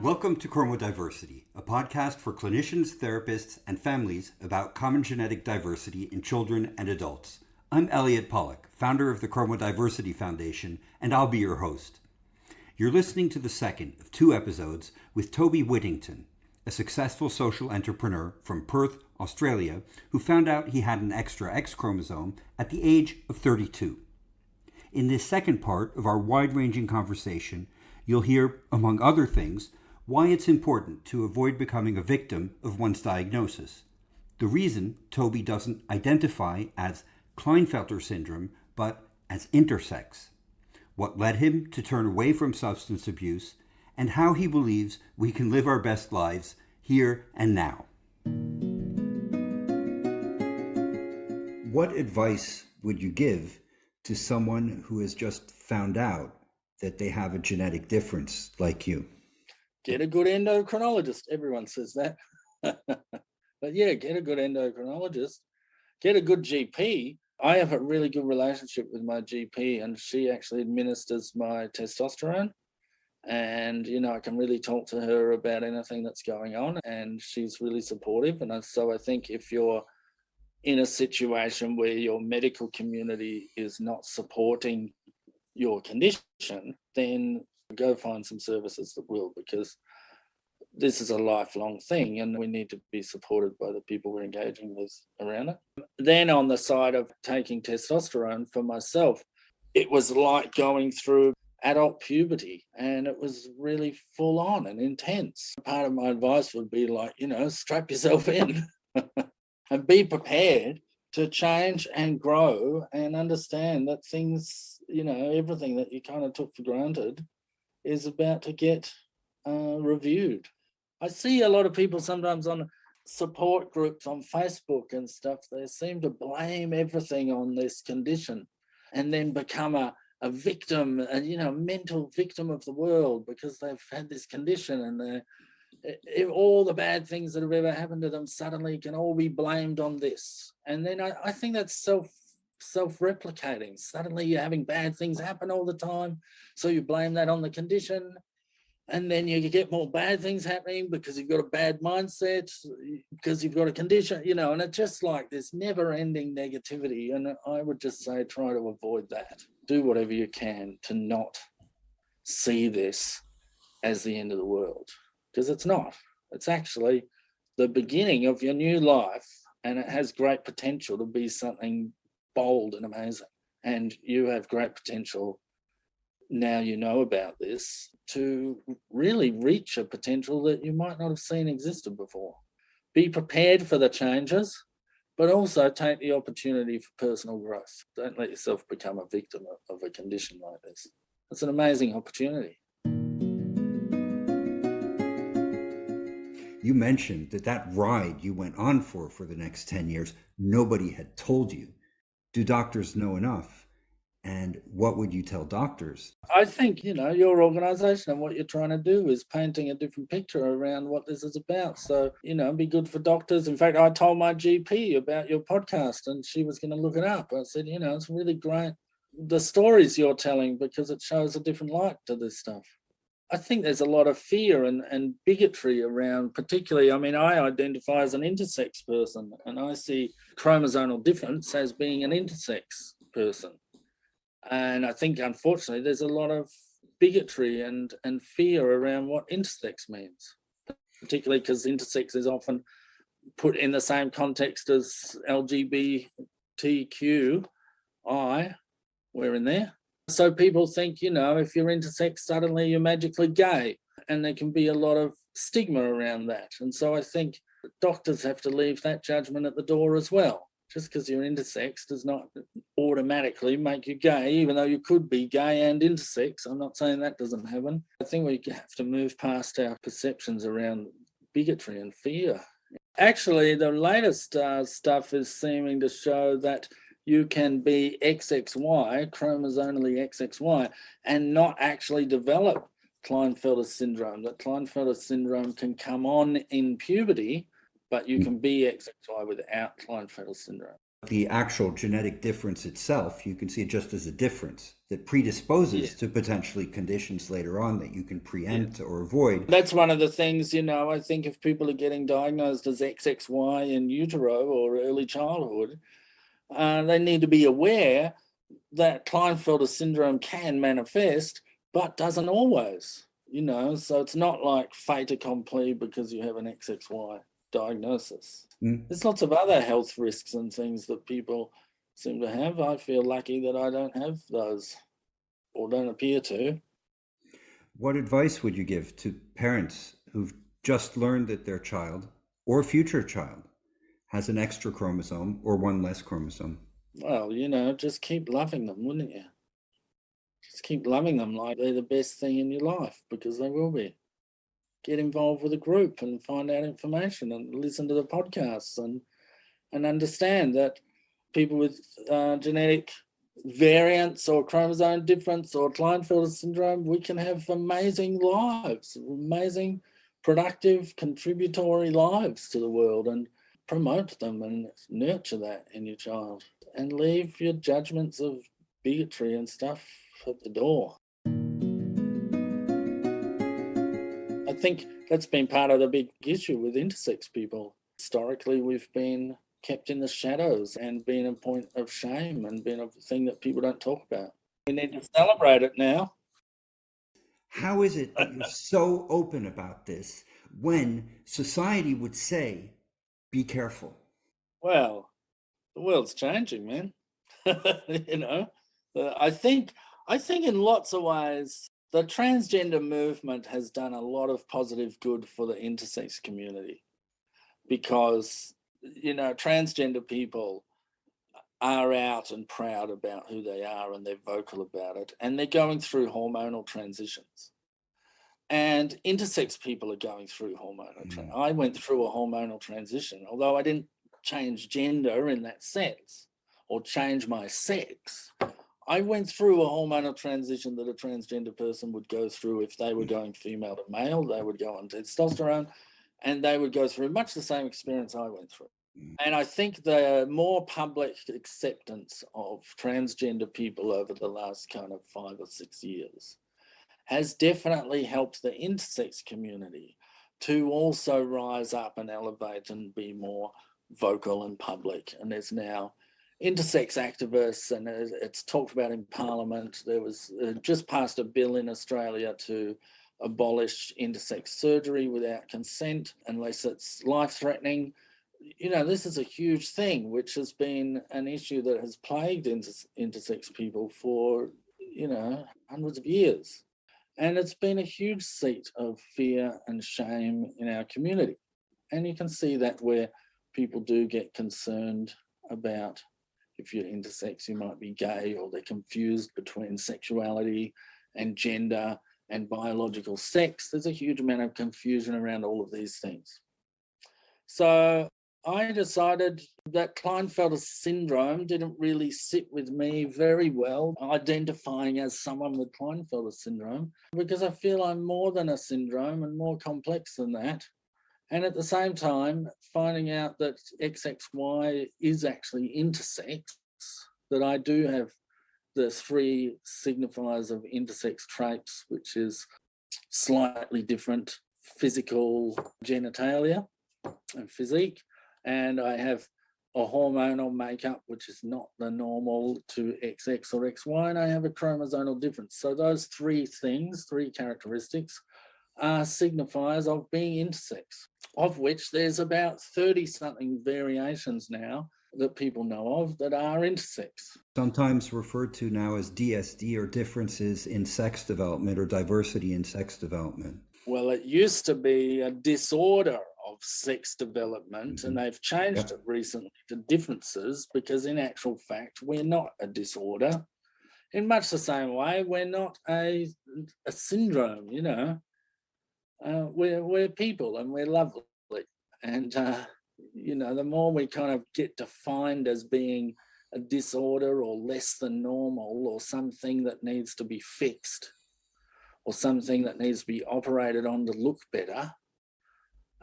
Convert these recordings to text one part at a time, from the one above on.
Welcome to Chromodiversity, a podcast for clinicians, therapists, and families about common genetic diversity in children and adults. I'm Elliot Pollack, founder of the Chromodiversity Foundation, and I'll be your host. You're listening to the second of two episodes with Toby Whittington, a successful social entrepreneur from Perth, Australia, who found out he had an extra X chromosome at the age of 32. In this second part of our wide-ranging conversation, you'll hear, among other things, why it's important to avoid becoming a victim of one's diagnosis. The reason Toby doesn't identify as Klinefelter syndrome, but as intersex. What led him to turn away from substance abuse, and how he believes we can live our best lives here and now. What advice would you give to someone who has just found out that they have a genetic difference like you? Get a good endocrinologist. Everyone says that. But yeah, get a good endocrinologist. Get a good GP. I have a really good relationship with my GP, and she actually administers my testosterone. And, I can really talk to her about anything that's going on, and she's really supportive. And so I think if you're in a situation where your medical community is not supporting your condition, then go find some services that will, because this is a lifelong thing and we need to be supported by the people we're engaging with around it. Then on the side of taking testosterone for myself, it was like going through adult puberty, and it was really full on and intense. Part of my advice would be like, strap yourself in and be prepared to change and grow and understand that things, everything that you kind of took for granted is about to get reviewed. I see a lot of people sometimes on support groups on Facebook and stuff, they seem to blame everything on this condition and then become a victim, a mental victim of the world because they've had this condition, and all the bad things that have ever happened to them suddenly can all be blamed on this. And then I think that's self-replicating. Suddenly you're having bad things happen all the time, so you blame that on the condition, and then you get more bad things happening because you've got a bad mindset, because you've got a condition, and it's just like this never-ending negativity. And I would just say try to avoid that. Do whatever you can to not see this as the end of the world, because it's not. It's actually the beginning of your new life, and it has great potential to be something bold and amazing. And you have great potential, now you know about this, to really reach a potential that you might not have seen existed before. Be prepared for the changes, but also take the opportunity for personal growth. Don't let yourself become a victim of a condition like this. It's an amazing opportunity. You mentioned that ride you went on for the next 10 years, nobody had told you. Do doctors know enough? And what would you tell doctors? I think, your organisation and what you're trying to do is painting a different picture around what this is about. So, be good for doctors. In fact, I told my GP about your podcast and she was going to look it up. I said, it's really great, the stories you're telling, because it shows a different light to this stuff. I think there's a lot of fear and bigotry around, particularly, I identify as an intersex person, and I see chromosomal difference as being an intersex person. And I think, unfortunately, there's a lot of bigotry and fear around what intersex means, particularly because intersex is often put in the same context as LGBTQI. We're in there. So people think, if you're intersex, suddenly you're magically gay. And there can be a lot of stigma around that. And so I think doctors have to leave that judgment at the door as well. Just because you're intersex does not automatically make you gay, even though you could be gay and intersex. I'm not saying that doesn't happen. I think we have to move past our perceptions around bigotry and fear. Actually, the latest stuff is seeming to show that you can be XXY, chromosomally XXY, and not actually develop Klinefelter syndrome. That Klinefelter syndrome can come on in puberty, but you can be XXY without Klinefelter syndrome. the actual genetic difference itself, you can see it just as a difference that predisposes to potentially conditions later on that you can preempt or avoid. That's one of the things, I think if people are getting diagnosed as XXY in utero or early childhood, they need to be aware that Klinefelter syndrome can manifest, but doesn't always, so it's not like fait accompli because you have an XXY diagnosis. There's lots of other health risks and things that people seem to have. I feel lucky that I don't have those, or don't appear to. What advice would you give to parents who've just learned that their child or future child has an extra chromosome or one less chromosome? Well, just keep loving them, wouldn't you? Just keep loving them like they're the best thing in your life, because they will be. Get involved with a group and find out information and listen to the podcasts and understand that people with genetic variants or chromosome difference or Klinefelter syndrome, we can have amazing lives, amazing, productive, contributory lives to the world, and promote them and nurture that in your child, and leave your judgments of bigotry and stuff at the door. I think that's been part of the big issue with intersex people. Historically, we've been kept in the shadows and been a point of shame and been a thing that people don't talk about. We need to celebrate it now. How is it that you're so open about this when society would say, be careful? Well, the world's changing, man. I think in lots of ways, the transgender movement has done a lot of positive good for the intersex community, because, transgender people are out and proud about who they are, and they're vocal about it, and they're going through hormonal transitions. And intersex people are going through hormonal I went through a hormonal transition, although I didn't change gender in that sense or change my sex. I went through a hormonal transition that a transgender person would go through if they were going female to male. They would go on testosterone, and they would go through much the same experience I went through. And I think the more public acceptance of transgender people over the last kind of 5 or 6 years has definitely helped the intersex community to also rise up and elevate and be more vocal and public. And there's now intersex activists, and it's talked about in Parliament. There was just passed a bill in Australia to abolish intersex surgery without consent unless it's life-threatening. This is a huge thing, which has been an issue that has plagued intersex people for, hundreds of years. And it's been a huge seat of fear and shame in our community. And you can see that where people do get concerned about, if you're intersex, you might be gay, or they're confused between sexuality and gender and biological sex. There's a huge amount of confusion around all of these things. So I decided that Klinefelter syndrome didn't really sit with me very well, identifying as someone with Klinefelter syndrome, because I feel I'm more than a syndrome and more complex than that. And at the same time, finding out that XXY is actually intersex, that I do have the 3 signifiers of intersex traits, which is slightly different physical genitalia and physique, and I have a hormonal makeup which is not the normal to XX or XY, and I have a chromosomal difference. So those 3 things, 3 characteristics, are signifiers of being intersex, of which there's about 30-something variations now that people know of that are intersex. Sometimes referred to now as DSD, or differences in sex development, or diversity in sex development. Well, it used to be a disorder of sex development, and they've changed it recently to differences, because in actual fact, we're not a disorder. In much the same way, we're not a syndrome, we're people, and we're lovely. And, the more we kind of get defined as being a disorder or less than normal, or something that needs to be fixed, or something that needs to be operated on to look better,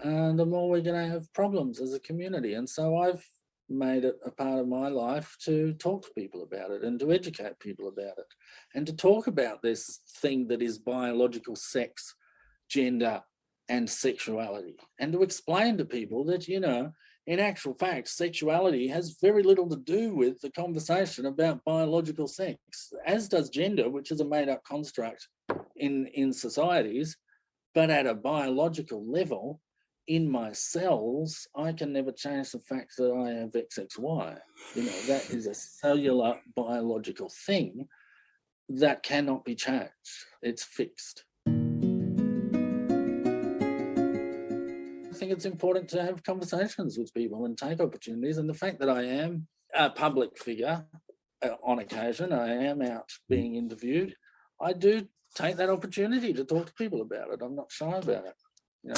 the more we're going to have problems as a community. And so I've made it a part of my life to talk to people about it and to educate people about it and to talk about this thing that is biological sex, gender, and sexuality, and to explain to people that, in actual fact, sexuality has very little to do with the conversation about biological sex, as does gender, which is a made-up construct in societies. But at a biological level, in my cells, I can never change the fact that I have XXY. That is a cellular biological thing that cannot be changed. It's fixed. I think it's important to have conversations with people and take opportunities. And the fact that I am a public figure on occasion, I am out being interviewed, I do take that opportunity to talk to people about it. I'm not shy about it.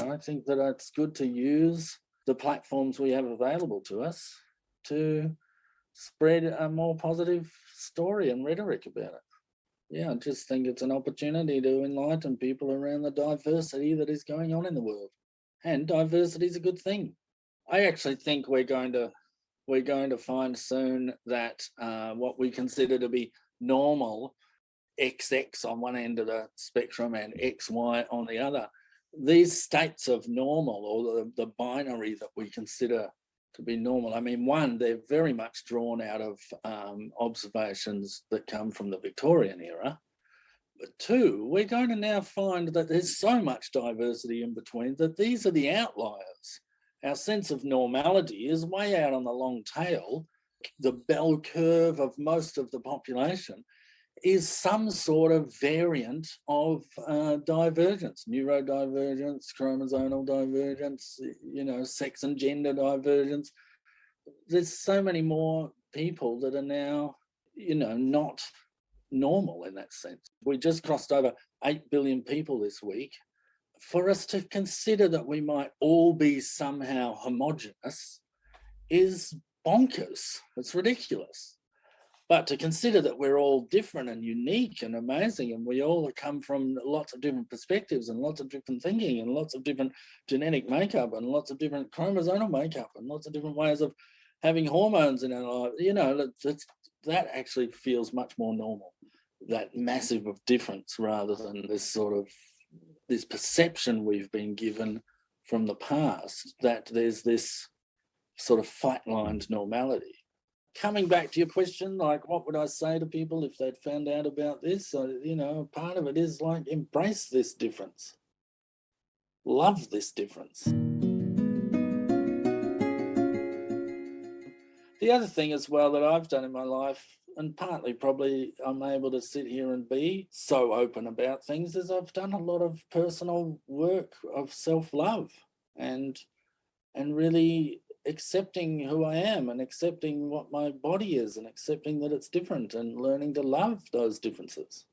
I think that it's good to use the platforms we have available to us to spread a more positive story and rhetoric about it. Yeah, I just think it's an opportunity to enlighten people around the diversity that is going on in the world. And diversity is a good thing. I actually think we're going to find soon that what we consider to be normal, XX on one end of the spectrum and XY on the other, these states of normal, or the binary that we consider to be normal, I mean, one, they're very much drawn out of observations that come from the Victorian era. But two, we're going to now find that there's so much diversity in between that these are the outliers. Our sense of normality is way out on the long tail. The bell curve of most of the population is some sort of variant of divergence, neurodivergence, chromosomal divergence, sex and gender divergence. There's so many more people that are now, not normal in that sense. We just crossed over 8 billion people this week. For us to consider that we might all be somehow homogenous is bonkers. It's ridiculous. But to consider that we're all different and unique and amazing, and we all come from lots of different perspectives and lots of different thinking and lots of different genetic makeup and lots of different chromosomal makeup and lots of different ways of having hormones in our life, that actually feels much more normal, that massive of difference, rather than this perception we've been given from the past that there's this sort of flatlined normality. Coming back to your question, like, what would I say to people if they'd found out about this? Part of it is like, embrace this difference. Love this difference. The other thing as well that I've done in my life, and partly probably I'm able to sit here and be so open about things, is I've done a lot of personal work of self-love and really accepting who I am and accepting what my body is and accepting that it's different and learning to love those differences.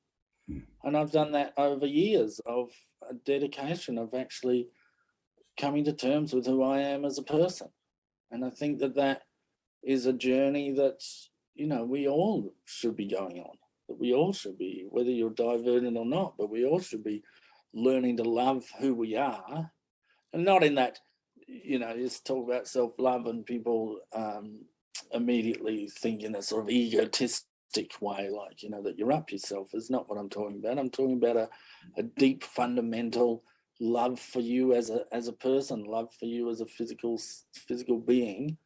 And I've done that over years of a dedication of actually coming to terms with who I am as a person. And I think that is a journey that, we all should be going on, that we all should be, whether you're divergent or not, but we all should be learning to love who we are. And not in that, just talk about self-love and people immediately think in a sort of egotistic way, like, that you're up yourself, is not what I'm talking about. I'm talking about a deep, fundamental love for you as a person, love for you as a physical being.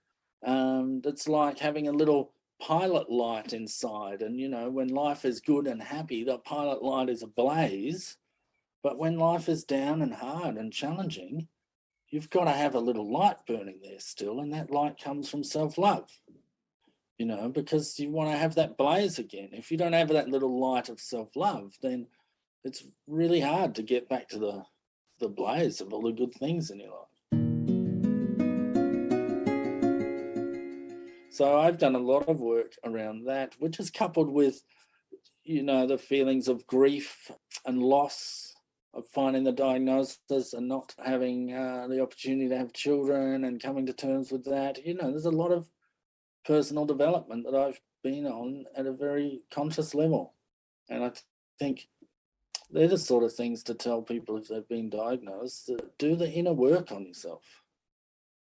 That's like having a little pilot light inside. And, when life is good and happy, the pilot light is ablaze. But when life is down and hard and challenging, you've got to have a little light burning there still, and that light comes from self-love, because you want to have that blaze again. If you don't have that little light of self-love, then it's really hard to get back to the blaze of all the good things in your life. So I've done a lot of work around that, which is coupled with, the feelings of grief and loss, of finding the diagnosis and not having the opportunity to have children and coming to terms with that. There's a lot of personal development that I've been on at a very conscious level. And I think they're the sort of things to tell people if they've been diagnosed, do the inner work on yourself.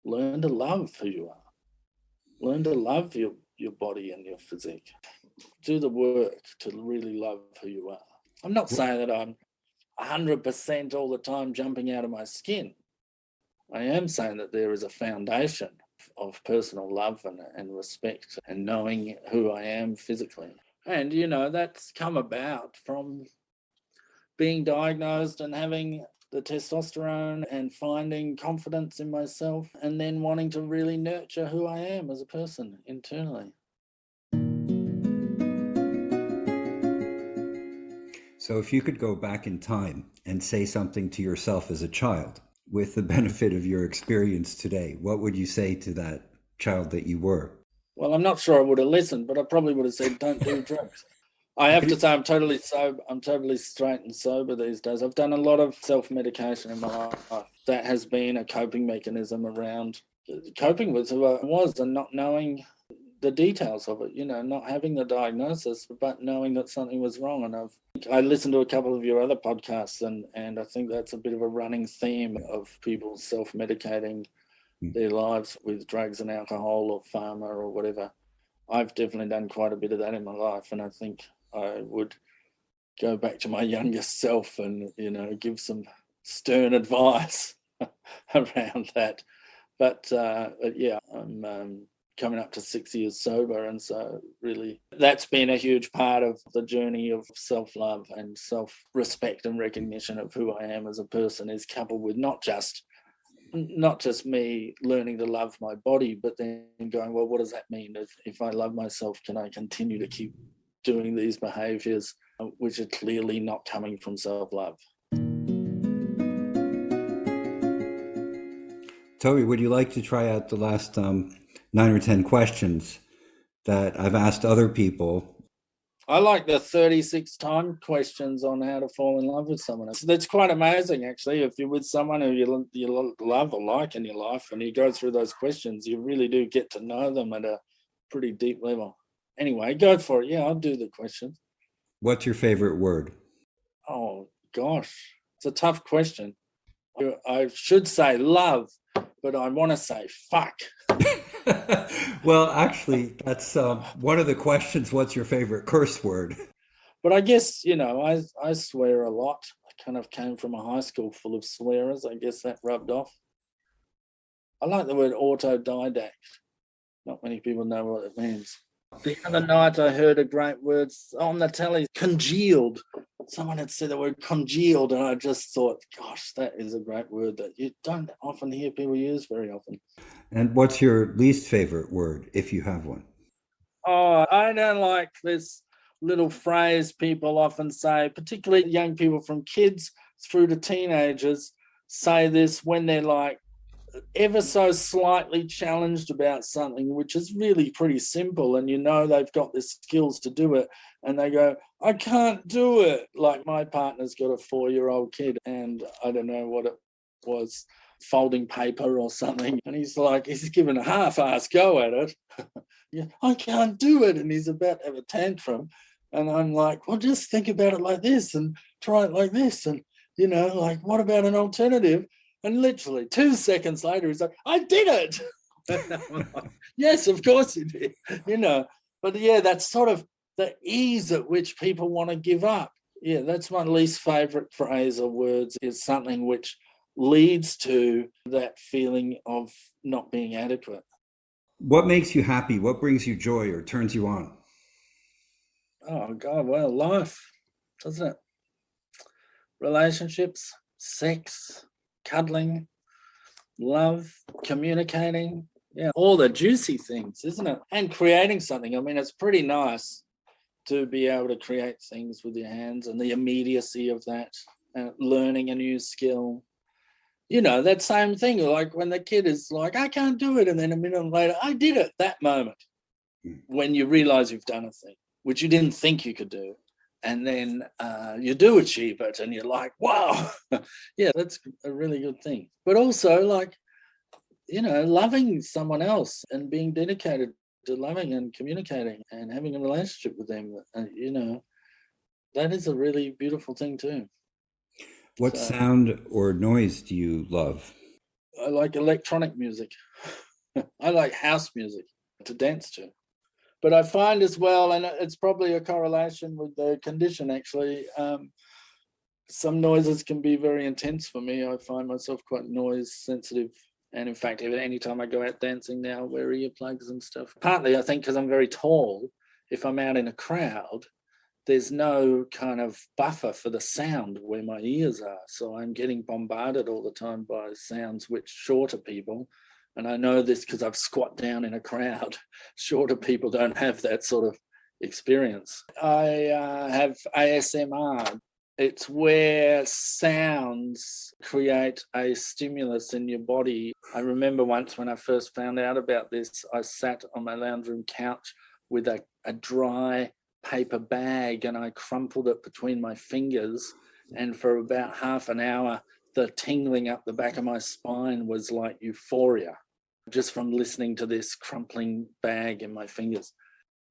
Learn to love who you are. Learn to love your body and your physique. Do the work to really love who you are. I'm not saying that I'm 100% all the time jumping out of my skin. I am saying that there is a foundation of personal love and respect and knowing who I am physically. And, that's come about from being diagnosed and having the testosterone and finding confidence in myself and then wanting to really nurture who I am as a person internally. So if you could go back in time and say something to yourself as a child with the benefit of your experience today, what would you say to that child that you were? Well, I'm not sure I would have listened, but I probably would have said, don't do drugs. I have to say I'm totally sober. I'm totally straight and sober these days. I've done a lot of self-medication in my life. That has been a coping mechanism around coping with who I was and not knowing the details of it, not having the diagnosis, but knowing that something was wrong. And I listened to a couple of your other podcasts, and I think that's a bit of a running theme of people self-medicating their lives with drugs and alcohol or pharma or whatever. I've definitely done quite a bit of that in my life, and I think I would go back to my younger self and, give some stern advice around that. But yeah, I'm coming up to 6 years sober. And so really that's been a huge part of the journey of self-love and self-respect and recognition of who I am as a person, is coupled with not just me learning to love my body, but then going, well, what does that mean? If I love myself, can I continue to keep doing these behaviors which are clearly not coming from self-love? Toby, would you like to try out the last 9 or 10 questions that I've asked other people? I like the 36 time questions on how to fall in love with someone. That's quite amazing, actually. If you're with someone who you love or like in your life and you go through those questions, you really do get to know them at a pretty deep level. Anyway, go for it. Yeah, I'll do the questions. What's your favorite word? Oh, gosh. It's a tough question. I should say love, but I want to say fuck. Well, actually, that's one of the questions. What's your favorite curse word? But I guess, I swear a lot. I kind of came from a high school full of swearers. I guess that rubbed off. I like the word autodidact. Not many people know what it means. The other night I heard a great word on the telly, congealed. Someone had said the word congealed, and I just thought, gosh, that is a great word that you don't often hear people use very often. And what's your least favorite word, if you have one? Oh, I don't like this little phrase people often say, particularly young people, from kids through to teenagers, say this when they're like ever so slightly challenged about something which is really pretty simple, and they've got the skills to do it, and they go, I can't do it. Like my partner's got a 4-year-old kid, and I don't know what it was, folding paper or something, and he's given a half-ass go at it. Yeah, I can't do it, and he's about to have a tantrum, and I'm like, well, just think about it like this and try it like this, and like, what about an alternative? And literally 2 seconds later, he's like, I did it. Like, yes, of course you did, But yeah, that's sort of the ease at which people want to give up. Yeah, that's my least favorite phrase or words, is something which leads to that feeling of not being adequate. What makes you happy? What brings you joy or turns you on? Oh, God, well, life, doesn't it? Relationships, sex, cuddling, love, communicating, yeah, all the juicy things, isn't it? And creating something. I mean, it's pretty nice to be able to create things with your hands and the immediacy of that, and learning a new skill. That same thing, like when the kid is like, I can't do it. And then a minute later, I did it. That moment when you realize you've done a thing, which you didn't think you could do. And then you do achieve it and you're like, wow, yeah, that's a really good thing. But also, like, loving someone else and being dedicated to loving and communicating and having a relationship with them, that is a really beautiful thing too. What sound or noise do you love? I like electronic music. I like house music. to dance to. But I find as well, and it's probably a correlation with the condition actually, some noises can be very intense for me. I find myself quite noise sensitive. And in fact, anytime I go out dancing now, I wear earplugs and stuff. Partly, I think, because I'm very tall, if I'm out in a crowd, there's no kind of buffer for the sound where my ears are. So I'm getting bombarded all the time by sounds which shorter people, and I know this because I've squat down in a crowd, shorter people don't have that sort of experience. I have ASMR. It's where sounds create a stimulus in your body. I remember once when I first found out about this, I sat on my lounge room couch with a dry paper bag and I crumpled it between my fingers. And for about half an hour, the tingling up the back of my spine was like euphoria, just from listening to this crumpling bag in my fingers.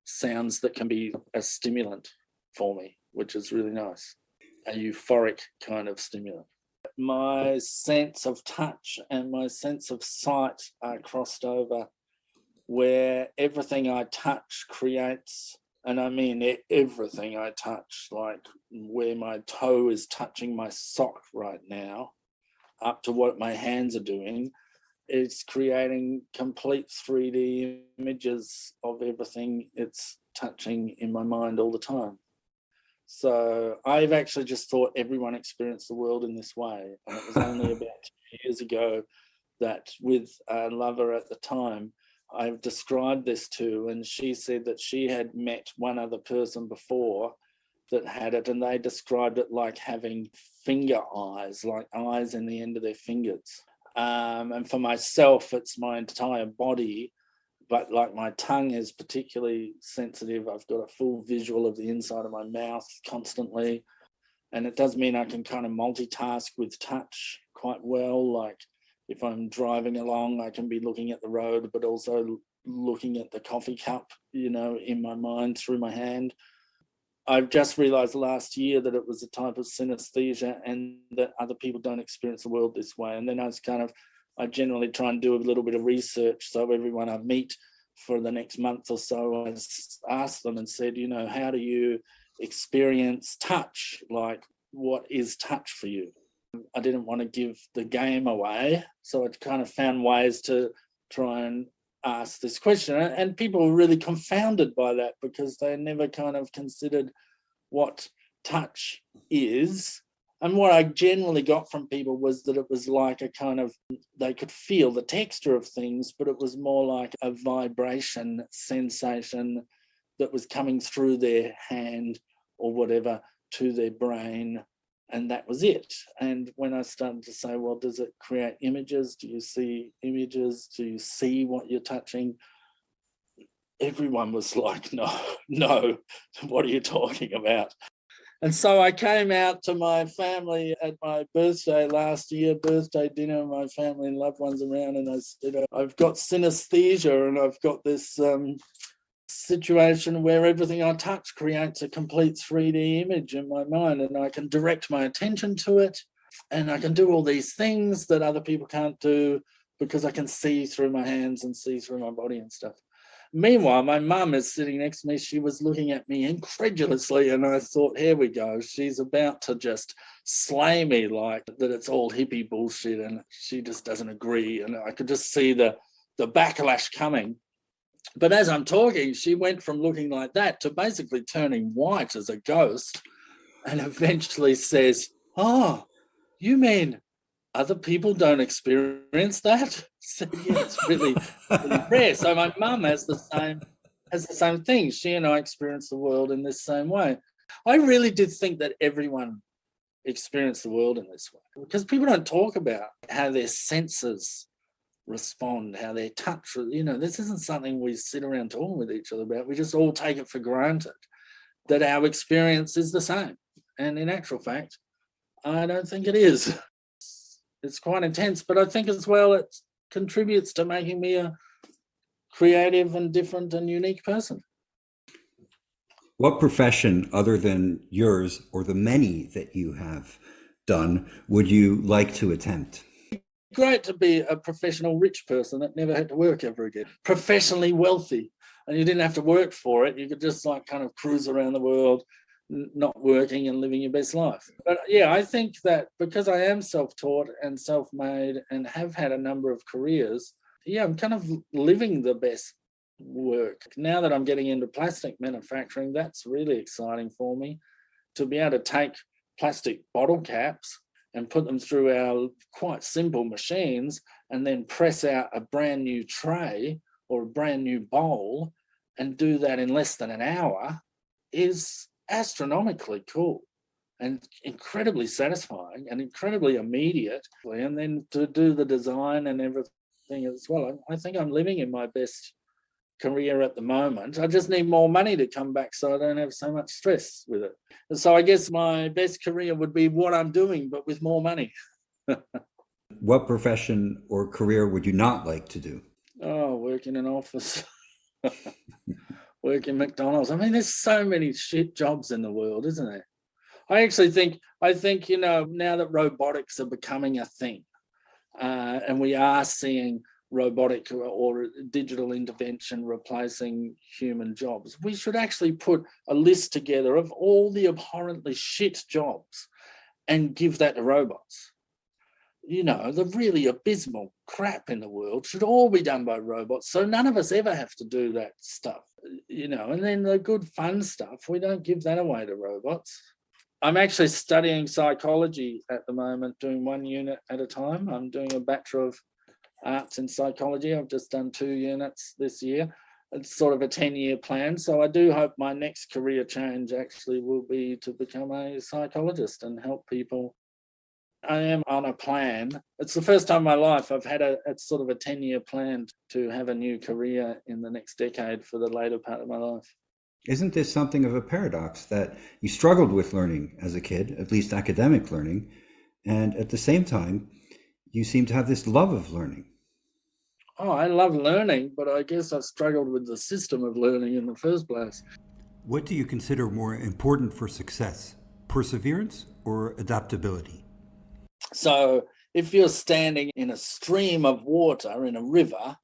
Sounds that can be a stimulant for me, which is really nice. A euphoric kind of stimulant. My sense of touch and my sense of sight are crossed over, where everything I touch creates, and I mean everything I touch, like where my toe is touching my sock right now, up to what my hands are doing, it's creating complete 3D images of everything it's touching in my mind all the time. So I've actually just thought everyone experienced the world in this way. And it was only about 2 years ago that with a lover at the time, I've described this to, and she said that she had met one other person before that had it, and they described it like having finger eyes, like eyes in the end of their fingers. And for myself, it's my entire body, but like my tongue is particularly sensitive. I've got a full visual of the inside of my mouth constantly. And it does mean I can kind of multitask with touch quite well. Like if I'm driving along, I can be looking at the road, but also looking at the coffee cup, in my mind through my hand. I've just realized last year that it was a type of synesthesia and that other people don't experience the world this way. And then I generally try and do a little bit of research. So everyone I meet for the next month or so, I asked them and said, how do you experience touch? Like, what is touch for you? I didn't want to give the game away. So I kind of found ways to try and ask this question. And people were really confounded by that because they never kind of considered what touch is. And what I generally got from people was that it was like a kind of, they could feel the texture of things, but it was more like a vibration sensation that was coming through their hand or whatever to their brain. And that was it. And when I started to say, well, does it create images? Do you see images? Do you see what you're touching? Everyone was like, no, what are you talking about? And so I came out to my family at my birthday last year, birthday dinner, my family and loved ones around, and I said, I've got synesthesia and I've got this situation where everything I touch creates a complete 3D image in my mind, and I can direct my attention to it, and I can do all these things that other people can't do because I can see through my hands and see through my body and stuff. Meanwhile, my mum is sitting next to me. She was looking at me incredulously, and I thought, here we go. She's about to just slay me, like that it's all hippie bullshit, and she just doesn't agree. And I could just see the backlash coming. But as I'm talking, she went from looking like that to basically turning white as a ghost, and eventually says, oh, you mean other people don't experience that? So, yeah, it's really, really rare. So my mum has the same thing. She and I experience the world in this same way. I really did think that everyone experienced the world in this way, because people don't talk about how their senses respond, how their touch, this isn't something we sit around talking with each other about. We just all take it for granted that our experience is the same. And in actual fact, I don't think it is. It's quite intense, but I think as well it contributes to making me a creative and different and unique person. What profession other than yours or the many that you have done would you like to attempt? Great to be a professional rich person that never had to work ever again. Professionally wealthy. And you didn't have to work for it. You could just like kind of cruise around the world, not working and living your best life. But yeah, I think that because I am self-taught and self-made and have had a number of careers, yeah, I'm kind of living the best work. Now that I'm getting into plastic manufacturing, that's really exciting for me to be able to take plastic bottle caps and put them through our quite simple machines and then press out a brand new tray or a brand new bowl and do that in less than an hour is astronomically cool and incredibly satisfying and incredibly immediate. And then to do the design and everything as well, I think I'm living in my best career at the moment. I just need more money to come back so I don't have so much stress with it. And so I guess my best career would be what I'm doing, but with more money. What profession or career would you not like to do? Oh, work in an office, work in McDonald's. I mean, there's so many shit jobs in the world, isn't there? I think, you know, now that robotics are becoming a thing, and we are seeing robotic or digital intervention replacing human jobs, we should actually put a list together of all the abhorrently shit jobs and give that to robots. You know, the really abysmal crap in the world should all be done by robots, so none of us ever have to do that stuff, you know, and then the good fun stuff, we don't give that away to robots. I'm actually studying psychology at the moment, doing one unit at a time. I'm doing a Bachelor of Arts in Psychology. I've just done 2 units this year. It's sort of a 10-year plan. So I do hope my next career change actually will be to become a psychologist and help people. I am on a plan. It's the first time in my life I've had it's sort of a 10-year plan to have a new career in the next decade for the later part of my life. Isn't this something of a paradox that you struggled with learning as a kid, at least academic learning, and at the same time, you seem to have this love of learning? Oh, I love learning, but I guess I struggled with the system of learning in the first place. What do you consider more important for success, perseverance or adaptability? So if you're standing in a stream of water in a river,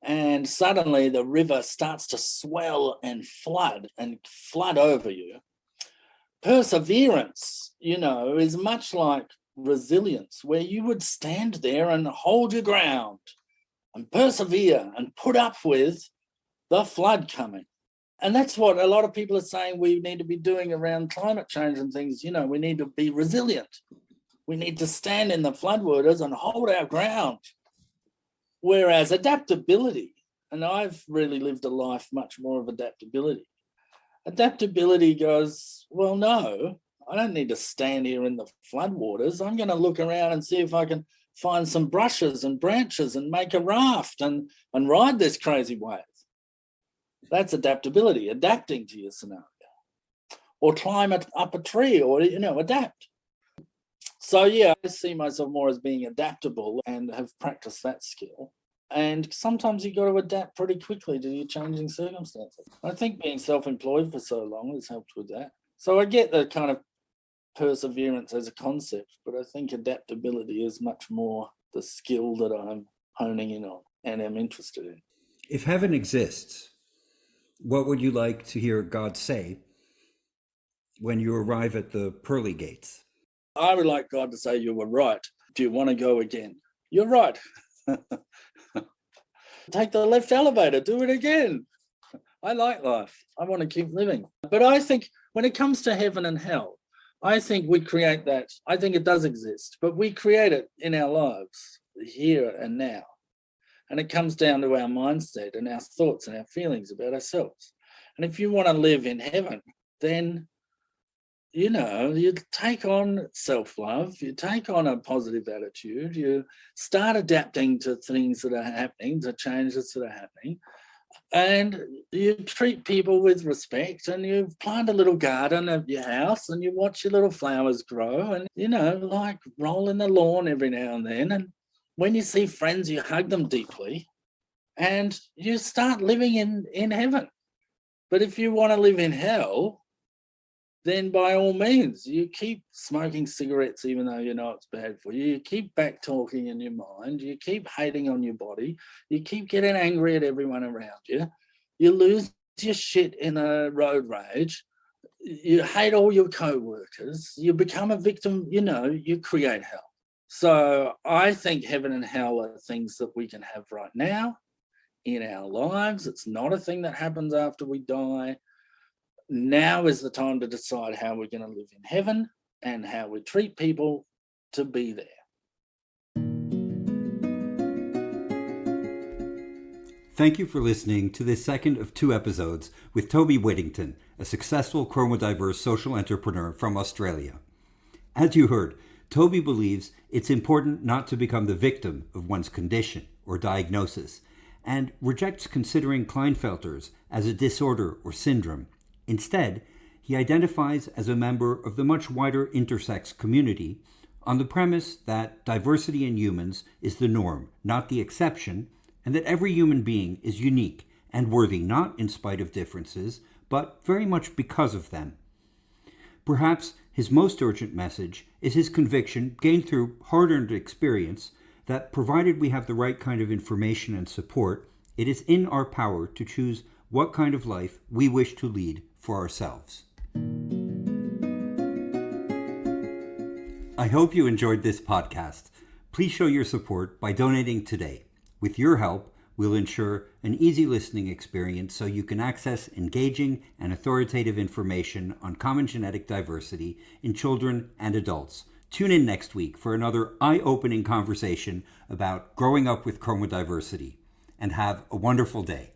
and suddenly the river starts to swell and flood over you, perseverance, you know, is much like resilience, where you would stand there and hold your ground and persevere and put up with the flood coming. And that's what a lot of people are saying we need to be doing around climate change and things. You know, we need to be resilient. We need to stand in the floodwaters and hold our ground. Whereas adaptability, and I've really lived a life much more of adaptability. Adaptability goes, well, no, I don't need to stand here in the floodwaters. I'm going to look around and see if I can find some brushes and branches and make a raft and ride this crazy wave. That's adaptability, adapting to your scenario. Or climb up a tree or, you know, adapt. So, yeah, I see myself more as being adaptable and have practiced that skill. And sometimes you've got to adapt pretty quickly to your changing circumstances. I think being self-employed for so long has helped with that. So I get the kind of perseverance as a concept, but I think adaptability is much more the skill that I'm honing in on and am interested in. If heaven exists, what would you like to hear God say when you arrive at the pearly gates? I would like God to say, you were right. Do you want to go again? You're right. Take the left elevator, do it again. I like life. I want to keep living. But I think when it comes to heaven and hell, I think we create that. I think it does exist, but we create it in our lives, here and now. And it comes down to our mindset and our thoughts and our feelings about ourselves. And if you want to live in heaven, then, you know, you take on self-love, you take on a positive attitude, you start adapting to things that are happening, to changes that are happening, and you treat people with respect, and you plant a little garden of your house and you watch your little flowers grow, and, you know, like roll in the lawn every now and then. And when you see friends, you hug them deeply and you start living in heaven. But if you want to live in hell, then by all means, you keep smoking cigarettes even though you know it's bad for you. You keep back talking in your mind. You keep hating on your body. You keep getting angry at everyone around you. You lose your shit in a road rage. You hate all your co-workers. You become a victim, you create hell. So I think heaven and hell are things that we can have right now in our lives. It's not a thing that happens after we die. Now is the time to decide how we're going to live in heaven and how we treat people to be there. Thank you for listening to this second of 2 episodes with Toby Whittington, a successful chromodiverse social entrepreneur from Australia. As you heard, Toby believes it's important not to become the victim of one's condition or diagnosis, and rejects considering Klinefelters as a disorder or syndrome. Instead, he identifies as a member of the much wider intersex community on the premise that diversity in humans is the norm, not the exception, and that every human being is unique and worthy not in spite of differences, but very much because of them. Perhaps his most urgent message is his conviction, gained through hard-earned experience, that provided we have the right kind of information and support, it is in our power to choose what kind of life we wish to lead for ourselves. I hope you enjoyed this podcast. Please show your support by donating today. With your help, we'll ensure an easy listening experience so you can access engaging and authoritative information on common genetic diversity in children and adults. Tune in next week for another eye-opening conversation about growing up with chromodiversity. And have a wonderful day.